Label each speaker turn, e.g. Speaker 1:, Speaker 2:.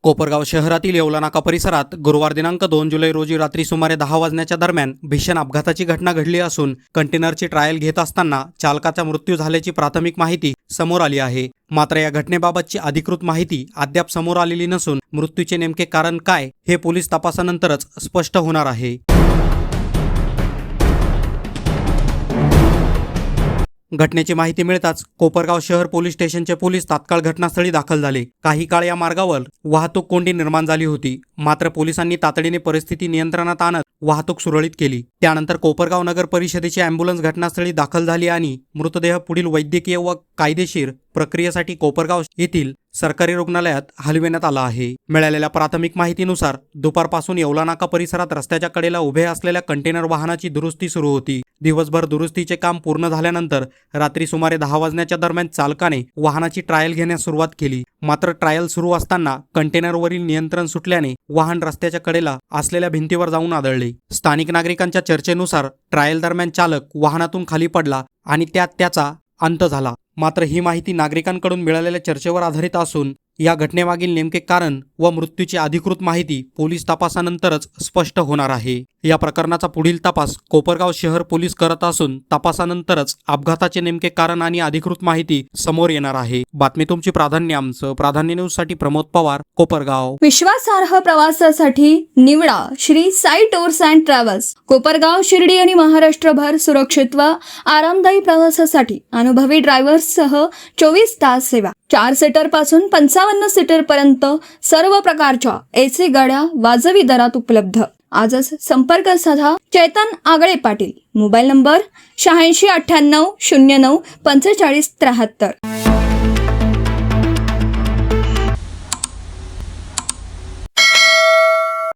Speaker 1: कोपरगाव शहरातील येवला नाका परिसरात गुरुवार दिनांक 2 जुलै रोजी रात्री सुमारे 10 वाजण्याच्या दरम्यान भीषण अपघाताची घटना घडली असून कंटेनरची ट्रायल घेत असताना चालकाचा मृत्यू झाल्याची प्राथमिक माहिती समोर आली आहे। मात्र या घटनेबाबतची अधिकृत माहिती अद्याप समोर आलेली नसून मृत्यूचे नेमके कारण काय हे पोलीस तपासानंतरच स्पष्ट होणार आहे। घटनेची माहिती मिळताच कोपरगाव शहर पोलीस स्टेशनचे पोलीस तात्काळ घटनास्थळी दाखल झाले। काही काळ या मार्गावर वाहतूक कोंडी निर्माण झाली होती, मात्र पोलिसांनी तातडीने परिस्थिती नियंत्रणात आणत वाहतूक सुरळीत केली। त्यानंतर कोपरगाव नगर परिषदेची अँब्युलन्स घटनास्थळी दाखल झाली आणि मृतदेह पुढील वैद्यकीय व कायदेशीर प्रक्रियेसाठी कोपरगाव येथील सरकारी रुग्णालयात हलविण्यात आला आहे। मिळालेल्या प्राथमिक माहितीनुसार दुपारपासून येवला नाका परिसरात रस्त्याच्या कडेला उभे असलेल्या कंटेनर वाहनाची दुरुस्ती सुरू होती। दिवसभर दुरुस्तीचे काम पूर्ण झाल्यानंतर रात्री सुमारे 10 वाजण्याच्या दरम्यान चालकाने वाहनाची ट्रायल घेण्यास सुरुवात केली। मात्र ट्रायल सुरू असताना कंटेनरवरील नियंत्रण सुटल्याने वाहन रस्त्याच्या कडेला असलेल्या भिंतीवर जाऊन आदळले। स्थानिक नागरिकांच्या चर्चेनुसार ट्रायल दरम्यान चालक वाहनातून खाली पडला आणि त्यात त्याचा अंत झाला। मात्र ही माहिती नागरिकांकडून मिळालेल्या चर्चेवर आधारित असून या घटनेमागील नेमके कारण व मृत्यूची अधिकृत माहिती पोलीस तपासानंतरच स्पष्ट होणार आहे। या प्रकरणाचा पुढील तपास कोपरगाव शहर पोलीस करत असून तपासानंतरच अपघाताचे नेमके कारण आणि अधिकृत माहिती समोर येणार आहे। बातमी तुमची, प्राधान्य आमचं। प्राधान्य न्यूज साठी प्रमोद पवार, कोपरगाव।
Speaker 2: विश्वासार्ह प्रवासासाठी निवडा Shri Sai tours and travels. Kopargaon, Shirdi आणि महाराष्ट्रभर सुरक्षित व आरामदायी प्रवासासाठी अनुभवी ड्रायव्हर्ससह 24 तास सेवा। 4 सीटर पासून 55 सीटर पर्यंत सर्व प्रकारच्या एसी गाड्या वाजवी दरात उपलब्ध। आजच संपर्क साधा। चेतन आगळे पाटील, मोबाईल नंबर 86 98 09 45 73।